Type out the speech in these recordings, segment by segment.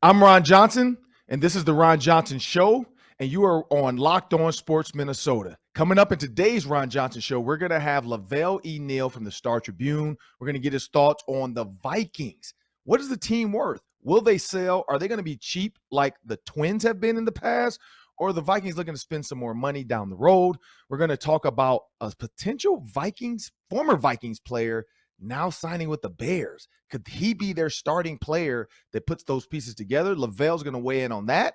I'm Ron Johnson, and this is the Ron Johnson Show, and you are on Locked On Sports Minnesota. Coming up in today's Ron Johnson Show, we're going to have LaVelle E. Neal from the Star Tribune. We're going to get his thoughts on the Vikings. What is the team worth? Will they sell? Are they going to be cheap like the Twins have been in the past? Or are the Vikings looking to spend some more money down the road? We're going to talk about a potential former Vikings player now signing with the Bears. Could he be their starting player that puts those pieces together? LaVelle's going to weigh in on that.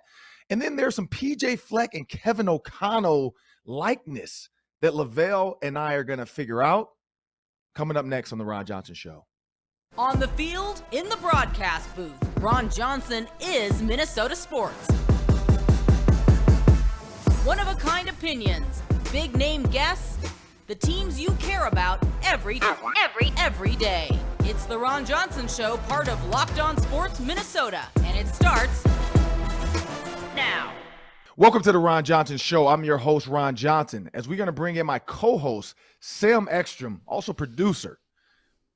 And then there's some PJ Fleck and Kevin O'Connell likeness that LaVelle and I are going to figure out coming up next on the Ron Johnson Show. On the field, in the broadcast booth, Ron Johnson is Minnesota sports. One-of-a-kind opinions, big-name guests, the teams you care about every day. It's the Ron Johnson Show, part of Locked On Sports Minnesota, and it starts now. Welcome to the Ron Johnson Show. I'm your host, Ron Johnson, as we're going to bring in my co-host, Sam Ekstrom, also producer.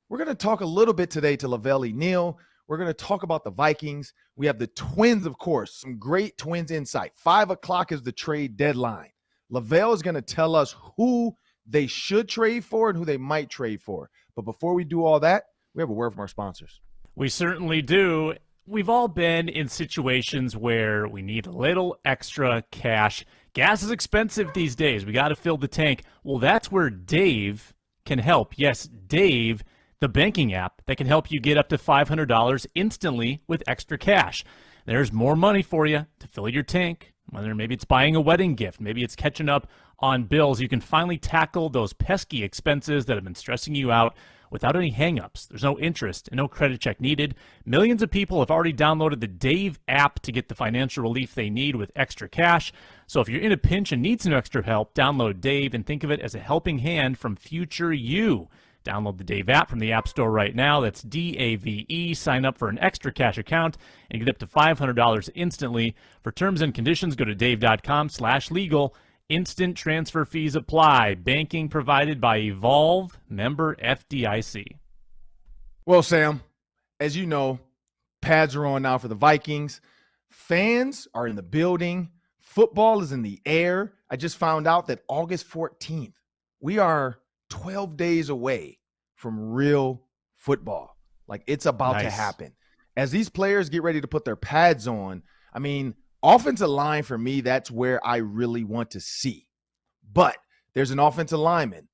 We're going to talk a little bit today to LaVelle E. Neal. We're going to talk about the Vikings. We have the Twins, of course, some great Twins insight. 5 o'clock is the trade deadline. LaVelle is going to tell us who they should trade for and who they might trade for. But before we do all that, we have a word from our sponsors. We certainly do. We've all been in situations where we need a little extra cash. Gas is expensive these days. We got to fill the tank. Well, that's where Dave can help. Yes, Dave, the banking app that can help you get up to $500 instantly with extra cash. There's more money for you to fill your tank, whether maybe it's buying a wedding gift, maybe it's catching up on bills. You can finally tackle those pesky expenses that have been stressing you out without any hangups. There's no interest and no credit check needed. Millions of people have already downloaded the Dave app to get the financial relief they need with extra cash. So if you're in a pinch and need some extra help, download Dave and think of it as a helping hand from future you. Download the Dave app from the App Store right now. That's D-A-V-E. Sign up for an extra cash account and get up to $500 instantly. For terms and conditions, go to dave.com/legal. Instant transfer fees apply. Banking provided by Evolve, member FDIC. Well, Sam, as you know, pads are on now for the Vikings. Fans are in the building. Football is in the air. I just found out that August 14th, we are 12 days away from real football. Like, it's about to happen. As these players get ready to put their pads on, I mean, offensive line for me, that's where I really want to see. But there's an offensive lineman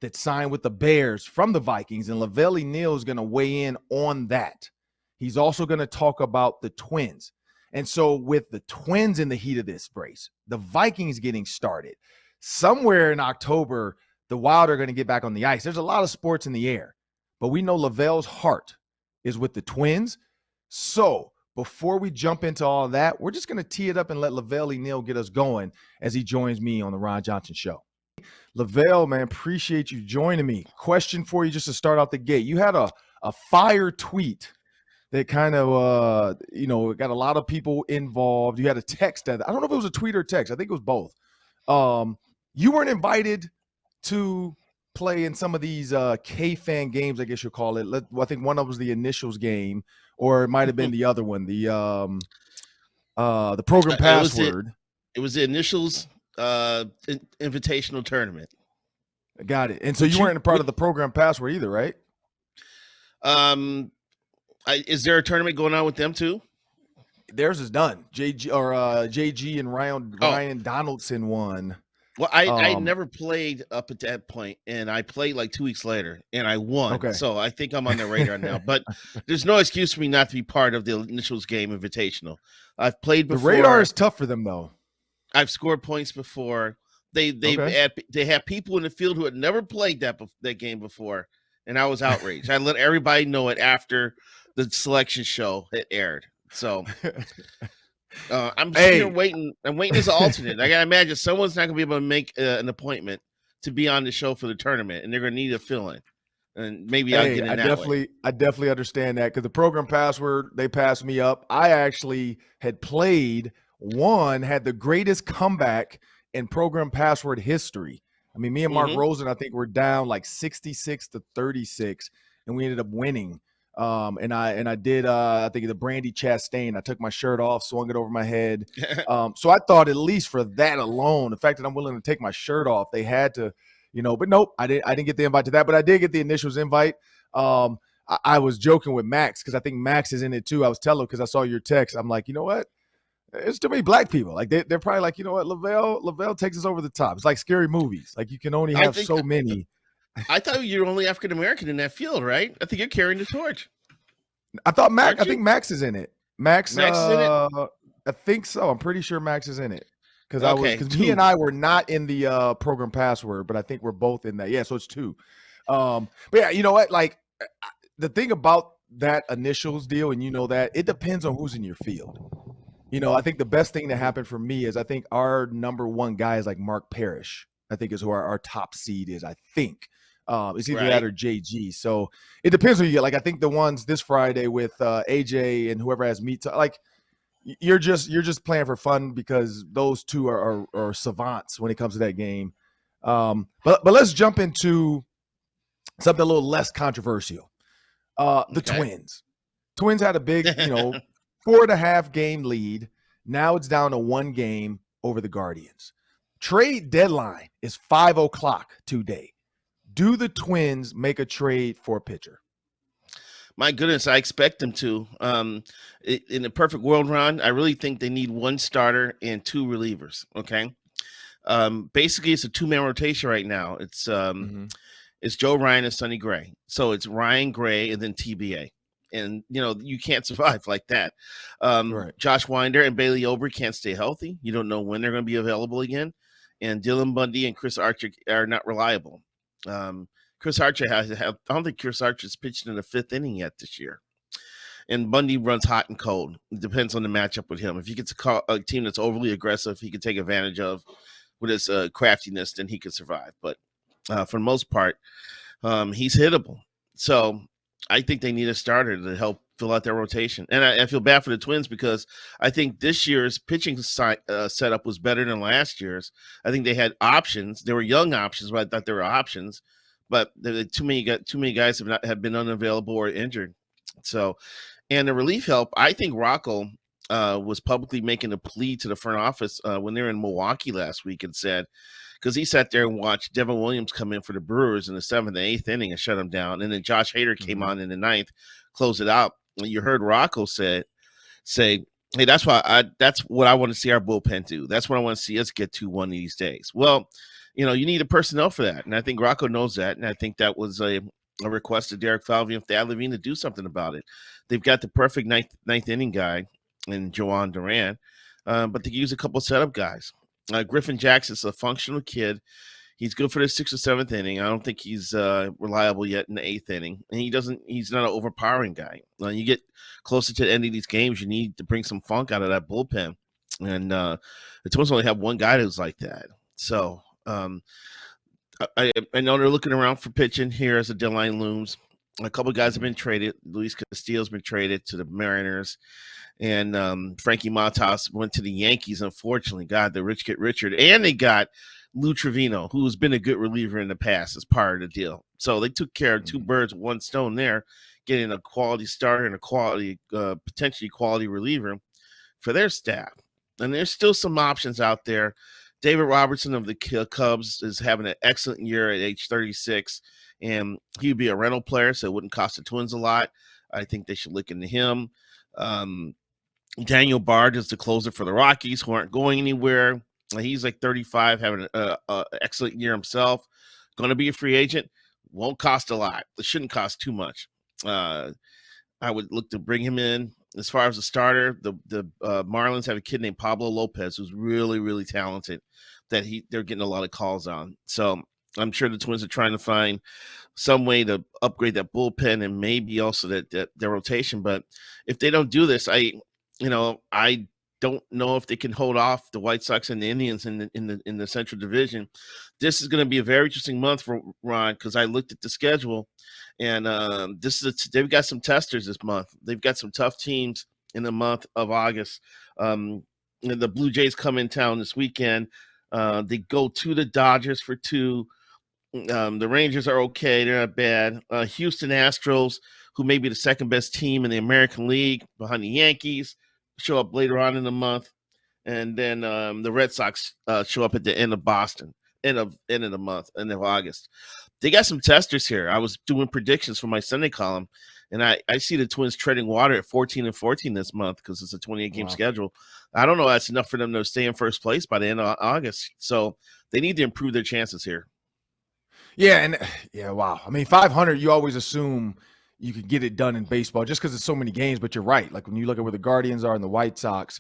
that signed with the Bears from the Vikings, and LaVelle E. Neal is going to weigh in on that. He's also going to talk about the Twins. And so with the Twins in the heat of this race, the Vikings getting started, somewhere in October, the Wild are going to get back on the ice. There's a lot of sports in the air, but we know LaVelle's heart is with the Twins. So before we jump into all of that, we're just going to tee it up and let LaVelle E. Neal get us going as he joins me on the Ron Johnson Show. LaVelle, man, appreciate you joining me. Question for you just to start out the gate. You had a fire tweet that kind of, got a lot of people involved. You had a text that, I don't know if it was a tweet or text. I think it was both. You weren't invited to play in some of these K-fan games, I guess you'll call it. I think one of them was the Initials game, or it might have been the other one, the program password. It was the Initials invitational tournament. Got it. And so you weren't a part of the program password either, right? Is there a tournament going on with them too? Theirs is done. JG and Ryan Donaldson won. Well, I never played up at that point, and I played like 2 weeks later, and I won. Okay. So I think I'm on the radar now. But there's no excuse for me not to be part of the Initials game invitational. I've played before. The radar is tough for them, though. I've scored points before. They have people in the field who had never played that game before, and I was outraged. I let everybody know it after the selection show had aired. So I'm here waiting. I'm waiting as an alternate. I gotta imagine someone's not gonna be able to make an appointment to be on the show for the tournament, and they're gonna need a fill-in. And maybe I'll get in that way. I definitely understand that, because the program password, they passed me up. I actually had played had the greatest comeback in program password history. I mean, me and Mark Rosen, I think we're down like 66-36, and we ended up winning. And I did I think the Brandy Chastain. I took my shirt off, swung it over my head. So I thought at least for that alone, the fact that I'm willing to take my shirt off, they had to, but nope, I didn't get the invite to that, but I did get the initials invite. I was joking with Max because I think Max is in it too. I was telling him because I saw your text. I'm like, you know what? It's too many black people. Like they're probably like, you know what, LaVelle takes us over the top. It's like scary movies. Like you can only have so many. I thought you were only African American in that field, right? I think you're carrying the torch. I thought Max. I think Max is in it. Max is in it. I think so. I'm pretty sure Max is in it because he and I were not in the program password, but I think we're both in that. Yeah, so it's 2. But yeah, you know what? Like the thing about that initials deal, and that it depends on who's in your field. I think the best thing that happened for me is I think our number 1 guy is like Mark Parrish. I think is who our top seed is. I think it's either that or JG. So it depends on you get. Like I think the ones this Friday with AJ and whoever has meet. Like you're just playing for fun because those two are savants when it comes to that game. But let's jump into something a little less controversial. The Twins. Twins had a big 4.5 game lead. Now it's down to 1 game over the Guardians. Trade deadline is 5:00 today. Do the Twins make a trade for a pitcher? My goodness, I expect them to. In the perfect world, Ron, I really think they need 1 starter and 2 relievers. Okay. Basically, it's a 2-man rotation right now. It's Joe Ryan and Sonny Gray. So it's Ryan, Gray, and then TBA. And, you can't survive like that. Right. Josh Winder and Bailey Ober can't stay healthy. You don't know when they're going to be available again. And Dylan Bundy and Chris Archer are not reliable. Chris Archer I don't think Chris Archer's pitched in the 5th inning yet this year. And Bundy runs hot and cold. It depends on the matchup with him. If he gets a team that's overly aggressive, he can take advantage of with his craftiness, then he can survive. But for the most part, he's hittable. So I think they need a starter to help fill out their rotation. And I feel bad for the Twins because I think this year's pitching setup was better than last year's. I think they had options. They were young options, but I thought there were options. But too many guys have been unavailable or injured. So, and the relief help, I think Rocco was publicly making a plea to the front office when they were in Milwaukee last week and said, because he sat there and watched Devin Williams come in for the Brewers in the 7th and 8th inning and shut him down. And then Josh Hader came on in the 9th, closed it out. And you heard Rocco say, hey, that's what I want to see our bullpen do. That's what I want to see us get to one of these days. Well, you need a personnel for that. And I think Rocco knows that. And I think that was a request to Derek Falvey and Thad Levine to do something about it. They've got the perfect ninth inning guy in Joan Duran, but they use a couple setup guys. Griffin Jackson's a functional kid. He's good for the 6th or 7th inning. I don't think he's reliable yet in the 8th inning. And he's not an overpowering guy. You get closer to the end of these games, you need to bring some funk out of that bullpen. And the Twins only have 1 guy who's like that. So I know they're looking around for pitching here as the deadline looms. A couple of guys have been traded. Luis Castillo's been traded to the Mariners. And Frankie Montas went to the Yankees, unfortunately. God, the rich get richer. And they got Lou Trevino, who's been a good reliever in the past as part of the deal. So they took care of 2 birds with 1 stone there, getting a quality starter and a quality, potentially quality reliever for their staff. And there's still some options out there. David Robertson of the Cubs is having an excellent year at age 36, and he'd be a rental player, so it wouldn't cost the Twins a lot. I think they should look into him. Daniel Bard is the closer for the Rockies, who aren't going anywhere. He's like 35, having an excellent year himself. Going to be a free agent. Won't cost a lot. It shouldn't cost too much. I would look to bring him in. As far as a starter, the Marlins have a kid named Pablo Lopez who's really, really talented that they're getting a lot of calls on. So I'm sure the Twins are trying to find some way to upgrade that bullpen and maybe also their rotation. But if they don't do this, I don't know if they can hold off the White Sox and the Indians in the Central Division. This is going to be a very interesting month for Ron because I looked at the schedule, and they've got some testers this month. They've got some tough teams in the month of August. The Blue Jays come in town this weekend. They go to the Dodgers for 2. The Rangers are okay; they're not bad. Houston Astros who may be the second best team in the American League behind the Yankees, show up later on in the month. And then the Red Sox show up at the end of the month, end of August. They got some testers here. I was doing predictions for my Sunday column, and I see the Twins treading water at 14-14 this month because it's a 28-game schedule. I don't know if that's enough for them to stay in first place by the end of August. So they need to improve their chances here. Yeah, wow. I mean, 500, you always assume you could get it done in baseball just because it's so many games, but you're right. Like when you look at where the Guardians are and the White Sox,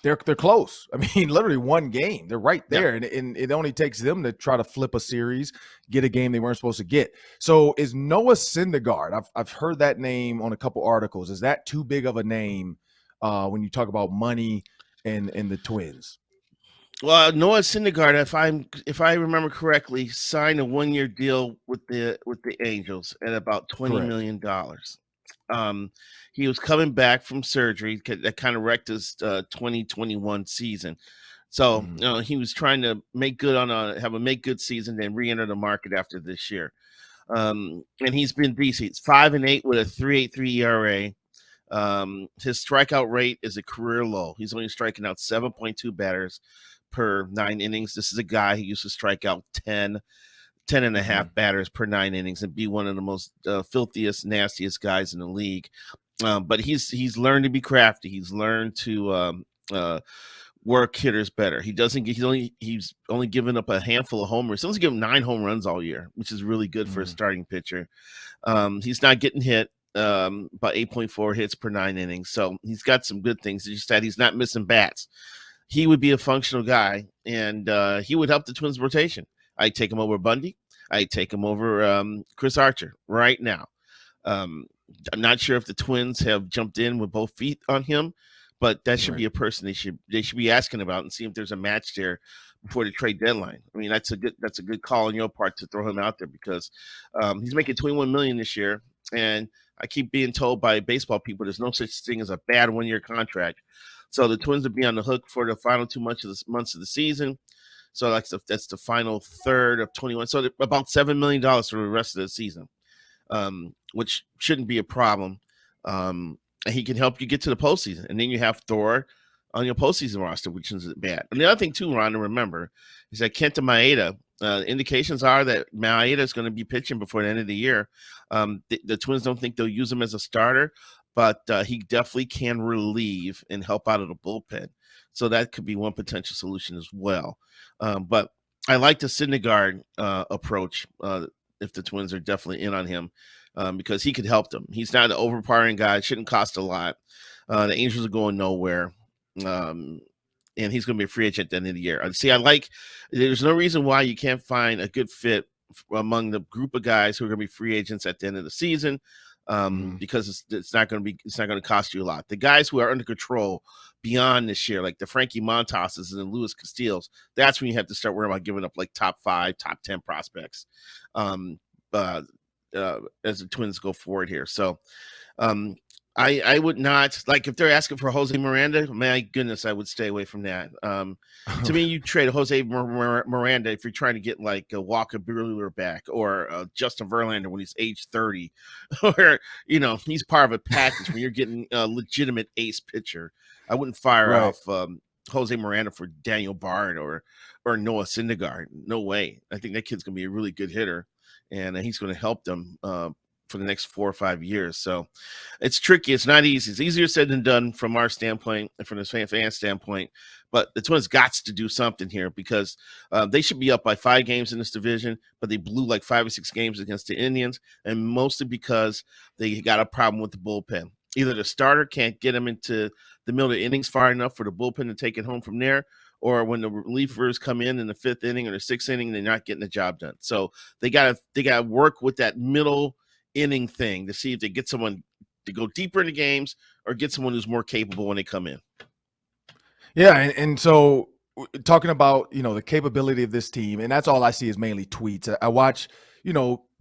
they're close. I mean, literally one game. They're right there. Yeah. And it only takes them to try to flip a series, get a game they weren't supposed to get. So is Noah Syndergaard, I've heard that name on a couple articles. Is that too big of a name when you talk about money and the Twins? Well, Noah Syndergaard, if I remember correctly, signed a 1-year deal with the Angels at about $20 million. He was coming back from surgery that kind of wrecked his 2021 season. So he was trying to have a make good season, then re-enter the market after this year. And he's been decent. He's 5-8 with a 3.83 ERA. His strikeout rate is a career low. He's only striking out 7.2 batters per 9 innings. This is a guy who used to strike out 10 and a half batters per 9 innings and be one of the most filthiest, nastiest guys in the league. But he's learned to be crafty. He's learned to work hitters better. He's only given up a handful of homers. He's only given 9 home runs all year, which is really good for a starting pitcher. He's not getting hit. About 8.4 hits per 9 innings. So he's got some good things. It's just that he's not missing bats. He would be a functional guy, and he would help the Twins rotation. I'd take him over Bundy. I'd take him over Chris Archer right now. I'm not sure if the Twins have jumped in with both feet on him, but that should be a person they should be asking about and see if there's a match there before the trade deadline. I mean, that's a good call on your part to throw him out there because he's making $21 million this year, and I keep being told by baseball people there's no such thing as a bad 1-year contract. So the Twins will be on the hook for the final 2 months of the season. So that's the final third of 21. So about $7 million for the rest of the season, which shouldn't be a problem. And he can help you get to the postseason. And then you have Thor on your postseason roster, which isn't bad. And the other thing, too, Ron, to remember is that Kenta Maeda, indications are that Maeda is going to be pitching before the end of the year. The Twins don't think they'll use him as a starter, but he definitely can relieve and help out of the bullpen. So that could be one potential solution as well. But I like the Syndergaard approach if the Twins are definitely in on him because he could help them. He's not an overpowering guy. Shouldn't cost a lot. The Angels are going nowhere. And he's going to be a free agent at the end of the year. See, there's no reason why you can't find a good fit among the group of guys who are going to be free agents at the end of the season. Because it's not going to cost you a lot. The guys who are under control beyond this year, like the Frankie Montoses and the Luis Castillos, that's when you have to start worrying about giving up like top 5, top 10 prospects as the Twins go forward here. So I would not, like, if they're asking for Jose Miranda, my goodness, I would stay away from that. To me, you trade Jose Miranda if you're trying to get like a Walker Buehler back or Justin Verlander when he's age 30, or he's part of a package when you're getting a legitimate ace pitcher. I wouldn't fire off Jose Miranda for Daniel Bard or Noah Syndergaard. No way. I think that kid's gonna be a really good hitter, and he's going to help them for the next 4 or 5 years. So it's tricky. It's not easy. It's easier said than done from our standpoint and from the fan standpoint. But the Twins got to do something here because they should be up by 5 games in this division, but they blew like 5 or 6 games against the Indians, and mostly because they got a problem with the bullpen. Either the starter can't get them into the middle of the innings far enough for the bullpen to take it home from there, or when the relievers come in the 5th inning or the 6th inning, they're not getting the job done. So they gotta work with that middle inning thing to see if they get someone to go deeper into games or get someone who's more capable when they come in. Yeah, and so talking about the capability of this team, and that's all I see is mainly tweets. I watch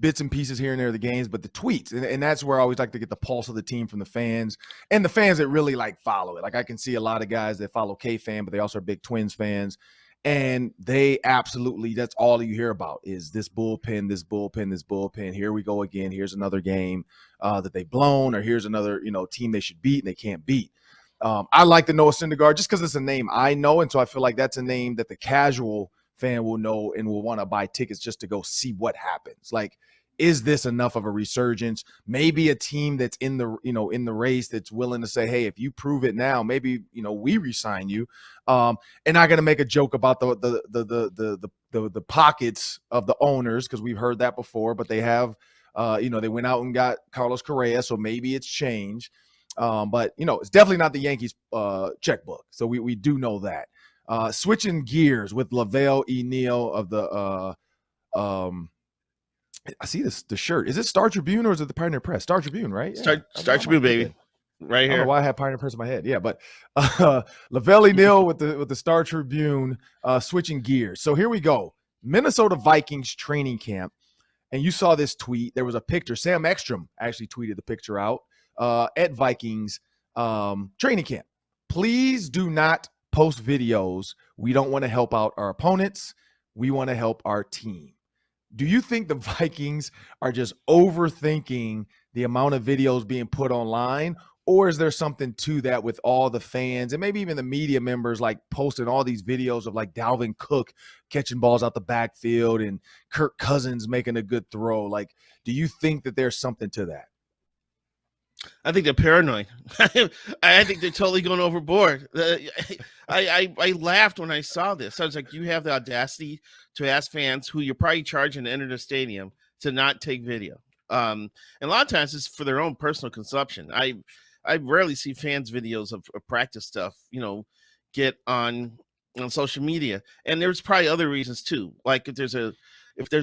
bits and pieces here and there of the games, but the tweets, and that's where I always like to get the pulse of the team from the fans and the fans that really follow it. Like I can see a lot of guys that follow K-Fan, but they also are big Twins fans. And they absolutely, that's all you hear about is this bullpen, this bullpen, this bullpen. Here we go again. Here's another game that they've blown, or here's another, team they should beat and they can't beat. I like the Noah Syndergaard just because it's a name I know. And so I feel like that's a name that the casual fan will know and will want to buy tickets just to go see what happens. Like, is this enough of a resurgence? Maybe a team that's in the, in the race that's willing to say, hey, if you prove it now, maybe, we re-sign you. And not going to make a joke about the pockets of the owners, because we've heard that before, but they have, they went out and got Carlos Correa, so maybe it's changed. But, it's definitely not the Yankees checkbook. So we do know that. Switching gears with LaVelle E. Neal of the I see the shirt. Is it Star Tribune or is it the Pioneer Press? Star Tribune, right? Yeah. Star Tribune, baby. Right here. I don't know why I had Pioneer Press in my head. Yeah, but LaVelle E. Neal with the Star Tribune, switching gears. So here we go. Minnesota Vikings training camp. And you saw this tweet. There was a picture. Sam Ekstrom actually tweeted the picture out at Vikings training camp. Please do not post videos. We don't want to help out our opponents. We want to help our team. Do you think the Vikings are just overthinking the amount of videos being put online? Or is there something to that with all the fans and maybe even the media members like posting all these videos of like Dalvin Cook catching balls out the backfield and Kirk Cousins making a good throw? Like, do you think that there's something to that? I think they're paranoid. I think they're totally going overboard. I laughed when I saw this. I was like, you have the audacity to ask fans who you're probably charging to enter the stadium to not take video. And a lot of times it's for their own personal consumption. I rarely see fans' videos of practice stuff, get on social media. And there's probably other reasons too. Like if there's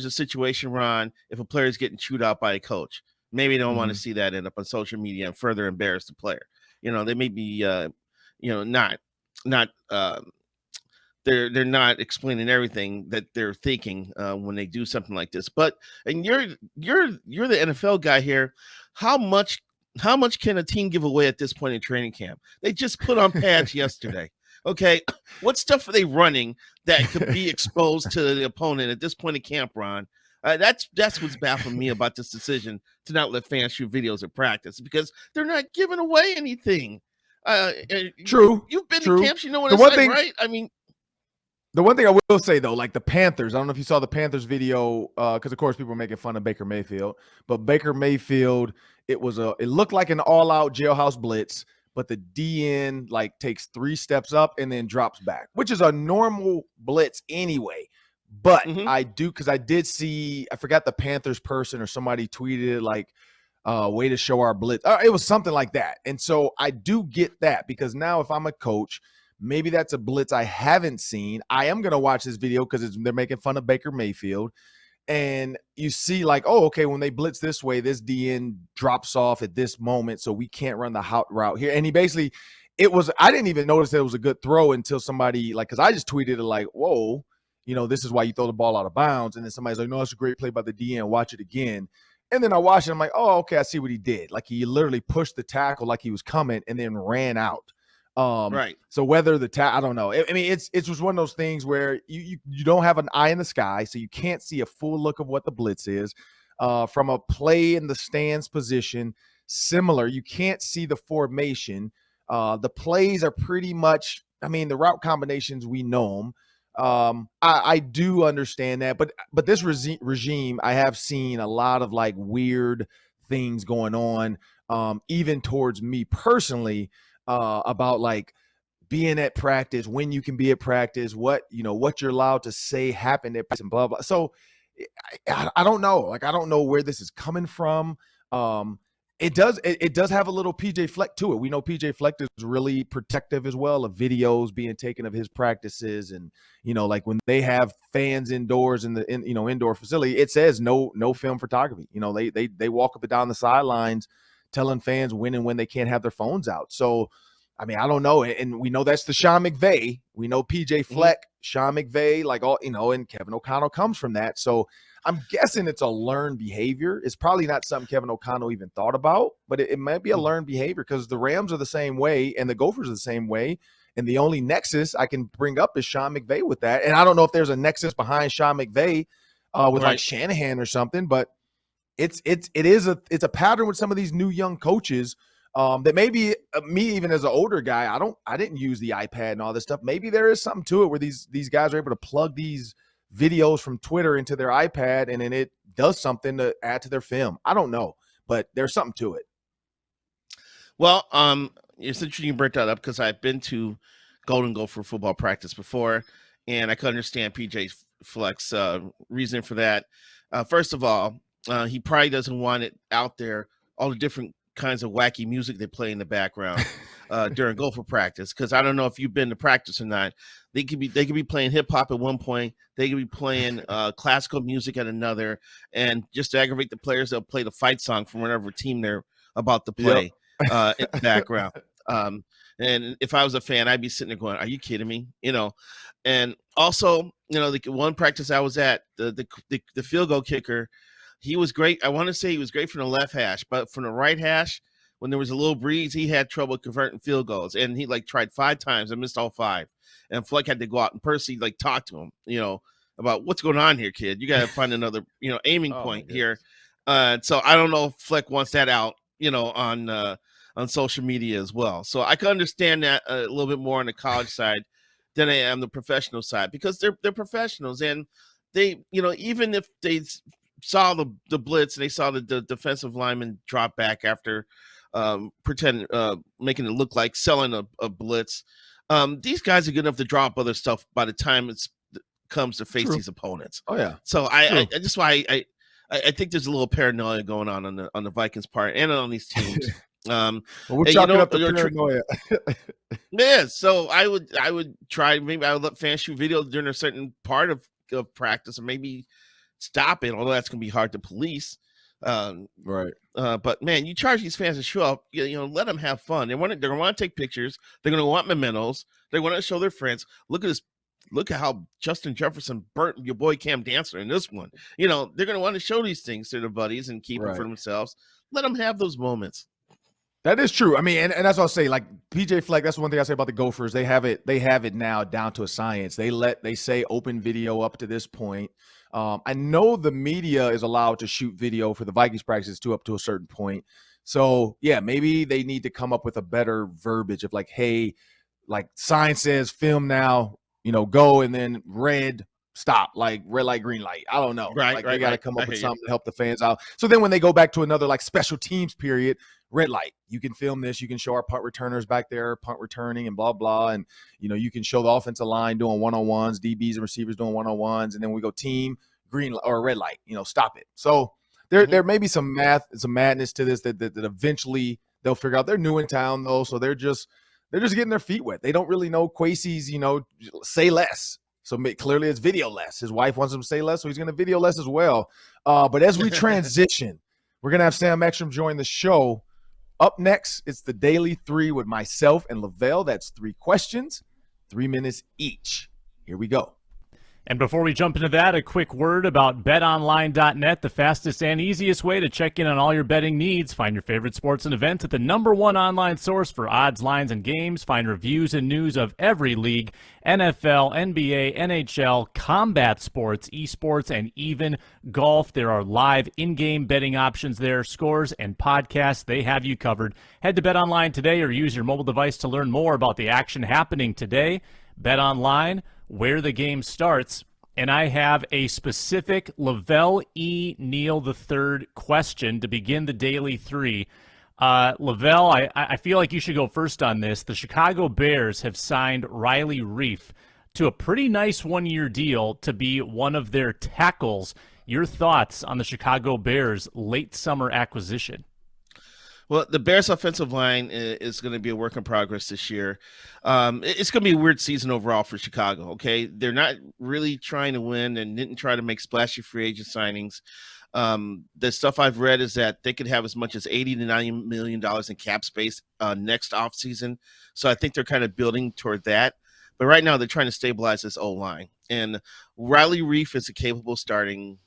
a situation, Ron, if a player is getting chewed out by a coach, maybe they don't want to see that end up on social media and further embarrass the player. They may be, they're not explaining everything that they're thinking when they do something like this. But and you're the NFL guy here. How much can a team give away at this point in training camp? They just put on pads yesterday. Okay, what stuff are they running that could be exposed to the opponent at this point in camp, Ron? That's what's baffling me about this decision to not let fans shoot videos at practice, because they're not giving away anything. True. You've been True. to camps, you know what it's like, right? I mean, the one thing I will say though, like the Panthers, I don't know if you saw the Panthers video, because of course people were making fun of Baker Mayfield, but Baker Mayfield, it looked like an all-out jailhouse blitz, but the DN like takes 3 steps up and then drops back, which is a normal blitz anyway. But I did see, I forgot the Panthers person or somebody tweeted it like, way to show our blitz. It was something like that. And so I do get that, because now if I'm a coach, maybe that's a blitz I haven't seen. I am going to watch this video because they're making fun of Baker Mayfield. And you see like, oh, okay, when they blitz this way, this DN drops off at this moment, so we can't run the hot route here. And he basically, I didn't even notice that it was a good throw until somebody, like, because I just tweeted it like, whoa, this is why you throw the ball out of bounds. And then somebody's like, no, that's a great play by the DN. Watch it again. And then I watched it. I'm like, oh, okay, I see what he did. Like he literally pushed the tackle like he was coming and then ran out. Right. So whether I don't know. I mean, it's just one of those things where you don't have an eye in the sky, so you can't see a full look of what the blitz is. From a play in the stands position, similar, you can't see the formation. The plays are pretty much, the route combinations, we know them. I do understand that, but this regime, I have seen a lot of like weird things going on, even towards me personally, about like being at practice, when you can be at practice, what you're allowed to say happened at practice and blah, blah. So I don't know. Like, I don't know where this is coming from. It does have a little PJ Fleck to it. We know PJ Fleck is really protective as well of videos being taken of his practices. And, like when they have fans indoors in the indoor facility, it says no film photography. They walk up and down the sidelines telling fans when and when they can't have their phones out. So, I don't know. And we know that's the Sean McVay. We know PJ Fleck, Sean McVay, like all, and Kevin O'Connell comes from that. So I'm guessing it's a learned behavior. It's probably not something Kevin O'Connell even thought about, but it might be a learned behavior, because the Rams are the same way and the Gophers are the same way. And the only nexus I can bring up is Sean McVay with that. And I don't know if there's a nexus behind Sean McVay with like Shanahan or something, but it's a pattern with some of these new young coaches that maybe me, even as an older guy, I didn't use the iPad and all this stuff. Maybe there is something to it where these guys are able to plug these videos from Twitter into their iPad and then it does something to add to their film. I don't know, but there's something to it. Well, it's interesting you brought that up because I've been to Golden Gopher football practice before, and I can understand PJ Fleck's reason for that. First of all, he probably doesn't want it out there, all the different kinds of wacky music they play in the background during Gopher practice. Because I don't know if you've been to practice or not. They could be playing hip hop at one point. They could be playing classical music at another, and just to aggravate the players, they'll play the fight song from whatever team they're about to play in the background. And if I was a fan, I'd be sitting there going, "Are you kidding me?" And also, the one practice I was at, the field goal kicker, he was great. I want to say he was great from the left hash, but from the right hash, when there was a little breeze, he had trouble converting field goals, and he tried 5 times and missed all 5. And Fleck had to go out and personally talk to him, about what's going on here, kid. You got to find another, aiming point here. So I don't know if Fleck wants that out, on social media as well. So I can understand that a little bit more on the college side than I am the professional side, because they're professionals, and they, even if they saw the blitz and they saw the defensive lineman drop back after making it look like selling a blitz, these guys are good enough to drop other stuff by the time it comes to face these opponents. Oh yeah. So I just why I think there's a little paranoia going on the Vikings part and on these teams. Well, we're chalking up the paranoia. Yeah, so I would try, maybe I would let fans shoot videos during a certain part of practice, or maybe stop it, although that's gonna be hard to police. Right. But man, you charge these fans to show up, let them have fun. They're gonna want to take pictures, they're gonna want mementos, they want to show their friends, look at how Justin Jefferson burnt your boy Cam Dancer in this one. They're gonna want to show these things to their buddies and keep them for themselves. Let them have those moments. That is true. I mean, and that's what I'll say. Like PJ Fleck, that's one thing I say about the Gophers. They have it now down to a science. They say open video up to this point. I know the media is allowed to shoot video for the Vikings practices up to a certain point. So yeah, maybe they need to come up with a better verbiage of hey, sign says film now, go, and then red stop, red light, green light. I don't know. Right. They got to come up with something to help the fans out. So then when they go back to another special teams period, red light, you can film this. You can show our punt returners back there, punt returning and blah, blah. And, you can show the offensive line doing one-on-ones, DBs and receivers doing one-on-ones. And then we go team, green or red light, stop it. So there may be some madness to this that eventually they'll figure out. They're new in town though. So they're just getting their feet wet. They don't really know Kwesi's, say less. So clearly it's video less. His wife wants him to say less, so he's going to video less as well. But as we transition, we're going to have Sam Ekstrom join the show. Up next, it's the Daily 3 with myself and LaVelle. That's 3 questions, 3 minutes each. Here we go. And before we jump into that, a quick word about betonline.net, the fastest and easiest way to check in on all your betting needs. Find your favorite sports and events at the #1 online source for odds, lines, and games. Find reviews and news of every league, NFL, NBA, NHL, combat sports, esports, and even golf. There are live in-game betting options there, scores, and podcasts. They have you covered. Head to BetOnline today or use your mobile device to learn more about the action happening today. BetOnline, where the game starts. And I have a specific LaVelle E. Neal III question to begin the Daily 3. LaVelle, I feel like you should go first on this. The Chicago Bears have signed Riley Reiff to a pretty nice 1-year deal to be one of their tackles. Your thoughts on the Chicago Bears' late summer acquisition? Well, the Bears' offensive line is going to be a work in progress this year. It's going to be a weird season overall for Chicago, okay? They're not really trying to win and didn't try to make splashy free agent signings. The stuff I've read is that they could have as much as $80 to $90 million in cap space next offseason. So I think they're kind of building toward that. But right now they're trying to stabilize this O-line. And Riley Reiff is a capable starting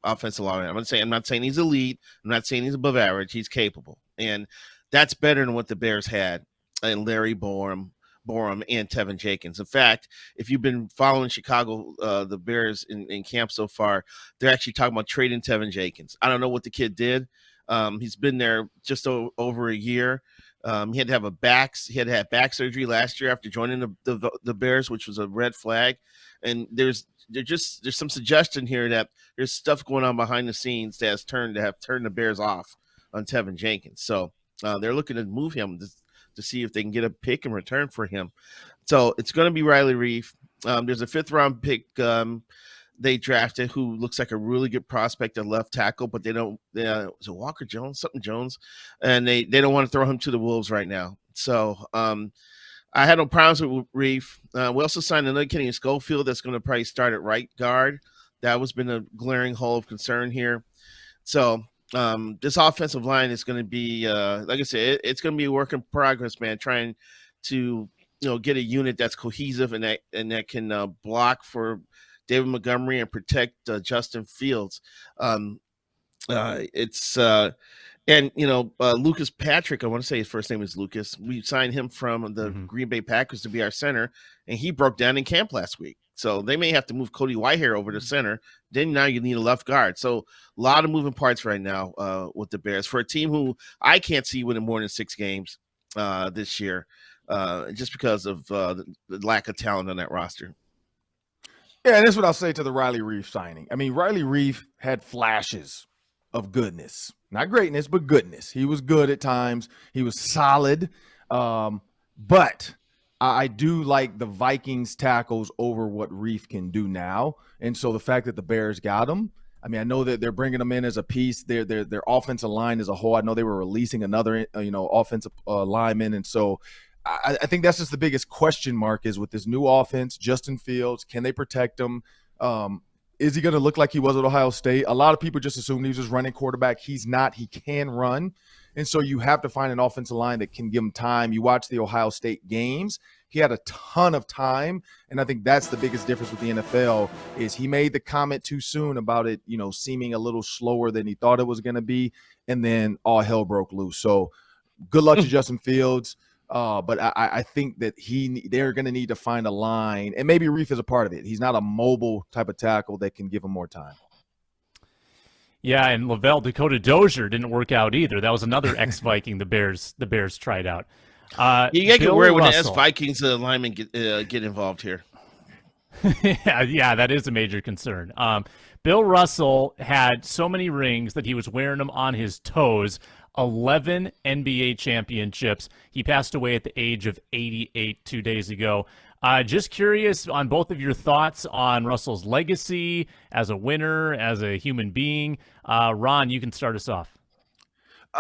offensive lineman. I'm not saying he's elite. I'm not saying he's above average. He's capable. And that's better than what the Bears had. And Larry Borom, Borum and Tevin Jenkins. In fact, if you've been following Chicago, the Bears in camp so far, they're actually talking about trading Tevin Jenkins. I don't know what the kid did. He's been there just over a year. He had to have back surgery last year after joining the Bears, which was a red flag. And there's some suggestion here that there's stuff going on behind the scenes that have turned the Bears off on Tevin Jenkins. So they're looking to move him to see if they can get a pick in return for him. So it's going to be Riley Reef. There's a 5th round pick they drafted who looks like a really good prospect at left tackle, but they don't. Is it Walker Jones? Something Jones, and they don't want to throw him to the Wolves right now. So I had no problems with Reef. We also signed another kid in Schofield that's going to probably start at right guard. That was been a glaring hole of concern here. So this offensive line is going to be, like I said, it's going to be a work in progress, man. Trying to get a unit that's cohesive and that can block for David Montgomery and protect Justin Fields. Lucas Patrick, I want to say his first name is Lucas. We signed him from the Green Bay Packers to be our center, and he broke down in camp last week. So they may have to move Cody Whitehair over to center. Then now you need a left guard. So a lot of moving parts right now with the Bears for a team who I can't see winning more than 6 games this year, just because of the lack of talent on that roster. Yeah, and that's what I'll say to the Riley Reef signing. I mean, Riley Reef had flashes of goodness. Not greatness, but goodness. He was good at times. He was solid. But I do like the Vikings tackles over what Reef can do now. And so the fact that the Bears got him, I mean, I know that they're bringing them in as a piece. Their offensive line as a whole, I know they were releasing another, offensive lineman. And so I think that's just the biggest question mark is with this new offense, Justin Fields, can they protect him? Is he going to look like he was at Ohio State? A lot of people just assume he was just running quarterback. He's not. He can run. And so you have to find an offensive line that can give him time. You watch the Ohio State games. He had a ton of time, and I think that's the biggest difference with the NFL is he made the comment too soon about it, seeming a little slower than he thought it was going to be, and then all hell broke loose. So good luck to Justin Fields. But I think that they're going to need to find a line, and maybe Reef is a part of it. He's not a mobile type of tackle that can give him more time. Yeah, and LaVelle Dakota Dozier didn't work out either. That was another ex-Viking the Bears tried out. You get worried when the ex-Vikings linemen get involved here. yeah, that is a major concern. Bill Russell had so many rings that he was wearing them on his toes. 11 NBA championships. He passed away at the age of 88 2 days ago. Just curious on both of your thoughts on Russell's legacy as a winner, as a human being. Ron, you can start us off.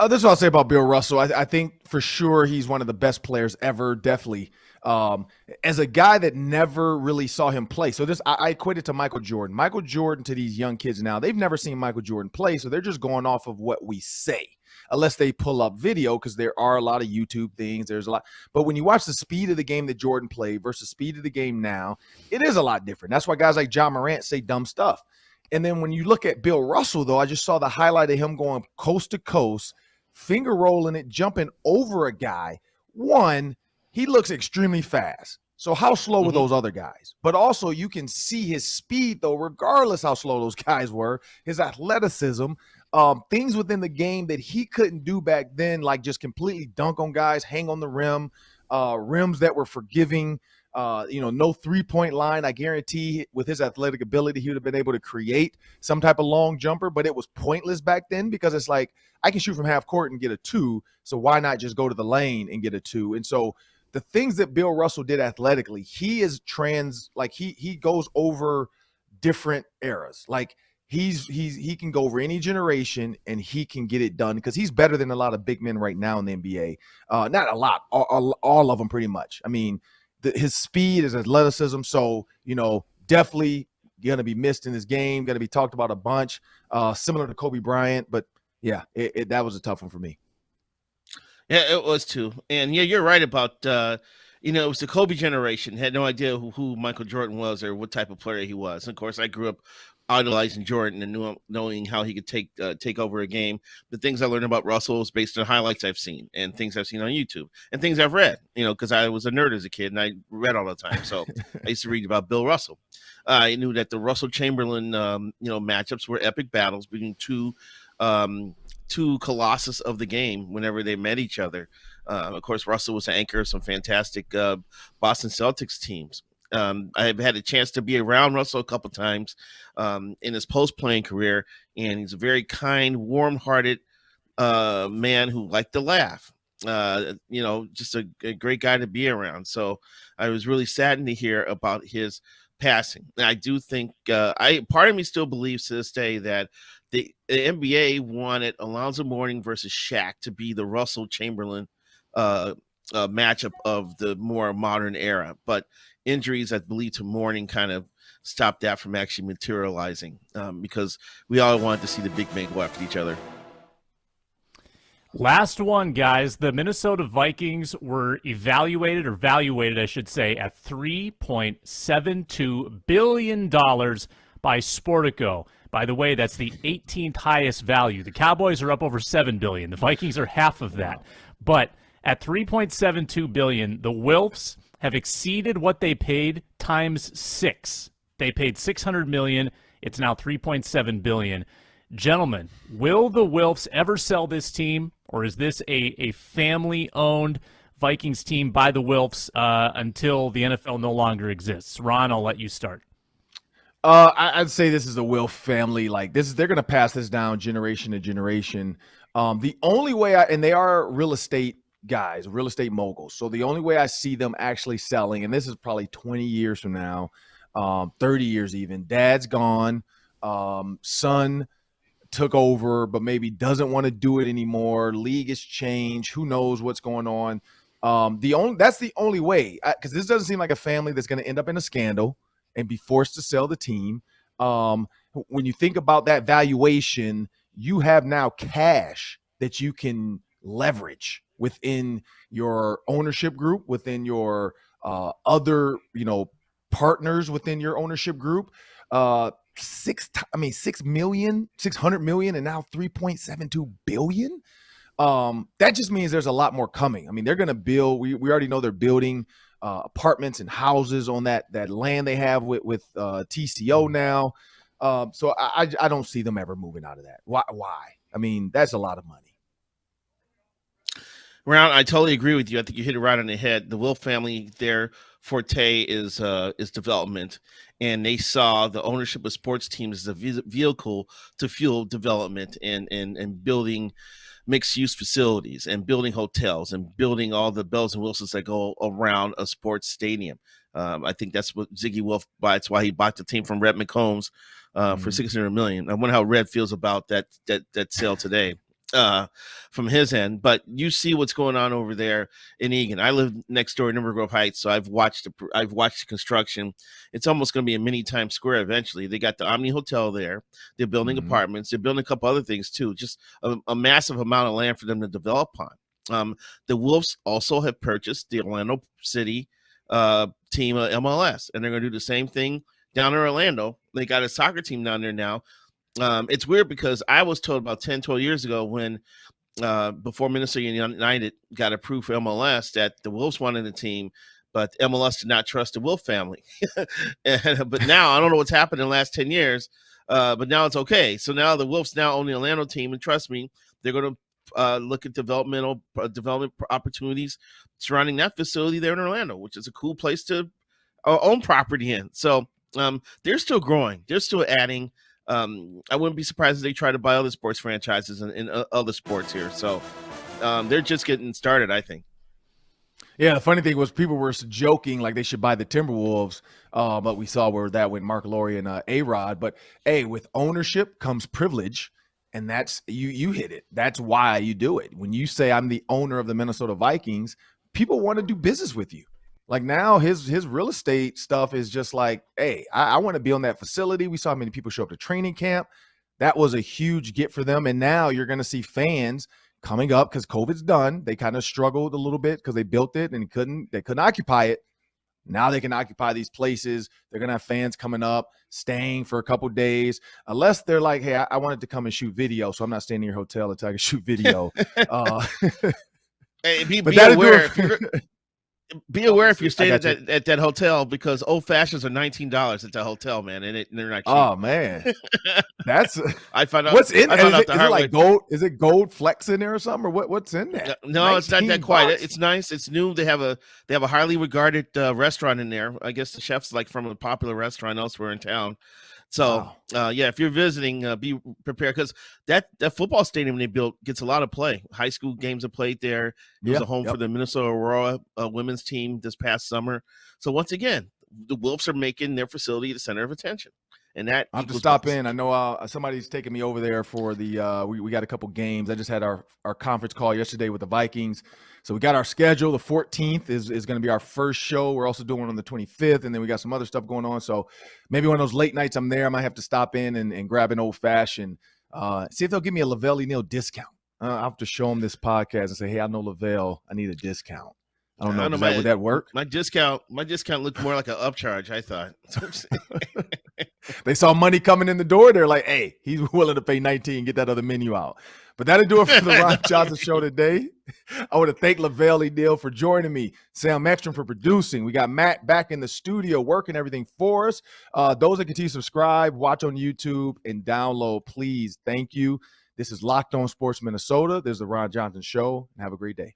This is what I'll say about Bill Russell. I think for sure he's one of the best players ever, definitely. As a guy that never really saw him play. So I equate it to Michael Jordan. Michael Jordan to these young kids now, they've never seen Michael Jordan play, so they're just going off of what we say. Unless they pull up video, because there are a lot of YouTube things. There's a lot. But when you watch the speed of the game that Jordan played versus speed of the game now, it is a lot different. That's why guys like John Morant say dumb stuff. And then when you look at Bill Russell, though, I just saw the highlight of him going coast to coast, finger rolling it, jumping over a guy. One, he looks extremely fast. So how slow were those other guys? But also you can see his speed, though, regardless how slow those guys were, his athleticism, things within the game that he couldn't do back then, like just completely dunk on guys, hang on the rim, rims that were forgiving, no three-point line. I guarantee with his athletic ability, he would have been able to create some type of long jumper, but it was pointless back then because it's like I can shoot from half court and get a 2, so why not just go to the lane and get a 2? And so the things that Bill Russell did athletically, he is he goes over different eras. Like he can go over any generation and he can get it done because he's better than a lot of big men right now in the NBA. Not a lot, all of them pretty much. I mean, his speed, his athleticism. So, definitely going to be missed in this game, going to be talked about a bunch, similar to Kobe Bryant. But yeah, that was a tough one for me. Yeah, it was too. And yeah, you're right about, it was the Kobe generation. Had no idea who Michael Jordan was or what type of player he was. And of course, I grew up idolizing Jordan and knowing how he could take over a game. The things I learned about Russell is based on highlights I've seen and things I've seen on YouTube and things I've read, because I was a nerd as a kid and I read all the time. So I used to read about Bill Russell. I knew that the Russell Chamberlain, matchups were epic battles between two colossus of the game whenever they met each other. Of course, Russell was an anchor of some fantastic Boston Celtics teams. I've had a chance to be around Russell a couple times in his post-playing career, and he's a very kind, warm-hearted man who liked to laugh. Just a great guy to be around. So I was really saddened to hear about his passing. And I do think part of me still believes to this day that the NBA wanted Alonzo Mourning versus Shaq to be the Russell Chamberlain matchup of the more modern era, but injuries, I believe, to Mourning kind of stopped that from actually materializing because we all wanted to see the big men go after each other. Last one, guys. The Minnesota Vikings were valuated, I should say, at $3.72 billion by Sportico. By the way, that's the 18th highest value. The Cowboys are up over $7 billion. The Vikings are half of that. But at $3.72 billion, the Wilfs have exceeded what they paid times 6. They paid $600 million. It's now $3.7 billion. Gentlemen, will the Wilfs ever sell this team, or is this a family-owned Vikings team by the Wilfs until the NFL no longer exists? Ron, I'll let you start. I'd say this is a Wilf family. Like they're going to pass this down generation to generation. The only way and they are real estate guys, real estate moguls. So the only way I see them actually selling, and this is probably 20 years from now, 30 years even, dad's gone, son took over, but maybe doesn't want to do it anymore. League has changed. Who knows what's going on? That's the only way, because this doesn't seem like a family that's going to end up in a scandal and be forced to sell the team. When you think about that valuation, you have now cash that you can leverage within your ownership group, within your other, partners within your ownership group. 600 million, and now 3.72 billion. That just means there's a lot more coming. I mean, they're going to build. We already know they're building apartments and houses on that land they have with TCO now. So I don't see them ever moving out of that. Why? I mean, that's a lot of money. Ron, I totally agree with you. I think you hit it right on the head. The Wilf family, their forte is development, and they saw the ownership of sports teams as a vehicle to fuel development and building mixed-use facilities and building hotels and building all the bells and whistles that go around a sports stadium. I think that's what Ziggy Wilf bought. That's why he bought the team from Red McCombs for $600 million. I wonder how Red feels about that sale today. From his end, but you see what's going on over there in Eagan. I live next door in River Grove Heights, so I've watched the construction. It's almost going to be a mini Times Square eventually. They got the Omni Hotel there. They're building apartments. They're building a couple other things too. Just a massive amount of land for them to develop on. The Wolves also have purchased the Orlando City team of MLS, and they're going to do the same thing down in Orlando. They got a soccer team down there now. It's weird because I was told about 10, 12 years ago when before Minnesota United got approved for MLS that the Wolves wanted a team, but MLS did not trust the Wolf family. But now I don't know what's happened in the last 10 years, but now it's okay. So now the Wolves now own the Orlando team, and trust me, they're going to look at development opportunities surrounding that facility there in Orlando, which is a cool place to own property in. So they're still growing. They're still adding. I wouldn't be surprised if they try to buy other sports franchises in other sports here. So they're just getting started, I think. Yeah, the funny thing was people were joking like they should buy the Timberwolves, but we saw where that went, Mark Laurie and A-Rod. But, hey, with ownership comes privilege, and that's you hit it. That's why you do it. When you say I'm the owner of the Minnesota Vikings, people want to do business with you. Like now his real estate stuff is just like, hey, I want to be on that facility. We saw how many people show up to training camp. That was a huge get for them. And now you're going to see fans coming up because COVID's done. They kind of struggled a little bit because they built it and they couldn't occupy it. Now they can occupy these places. They're going to have fans coming up, staying for a couple days, unless they're like, hey, I wanted to come and shoot video, so I'm not staying in your hotel until I can shoot video. Hey, be aware. Be aware if you're staying at that hotel, because old fashions are $19 at the hotel, man, and they're not cheap. Oh man, that's I found out. What's in? I found out is it like gold? Is it gold flex in there or something, or what's in there? No, it's not that quite. It's nice. It's new. They have a highly regarded restaurant in there. I guess the chef's like from a popular restaurant elsewhere in town. So, yeah, if you're visiting, be prepared, because that football stadium they built gets a lot of play. High school games are played there. It was a home for the Minnesota Aurora women's team this past summer. So once again, the Wolves are making their facility the center of attention. And that I have to stop in. I know somebody's taking me over there for the we got a couple games. I just had our conference call yesterday with the Vikings. So we got our schedule. The 14th is going to be our first show. We're also doing one on the 25th, and then we got some other stuff going on. So maybe one of those late nights I'm there, I might have to stop in and grab an old fashioned. See if they'll give me a LaVelle E discount. I'll have to show them this podcast and say, hey, I know LaVelle. I need a discount. I don't know. Would that work? My discount looked more like an upcharge, I thought. They saw money coming in the door. They're like, hey, he's willing to pay $19 and get that other menu out. But that'll do it for the Ron Johnson Show today. I want to thank LaVelle E for joining me, Sam Ekstrom for producing. We got Matt back in the studio working everything for us. Those that continue to subscribe, watch on YouTube, and download, please. Thank you. This is Locked On Sports Minnesota. There's the Ron Johnson Show, and have a great day.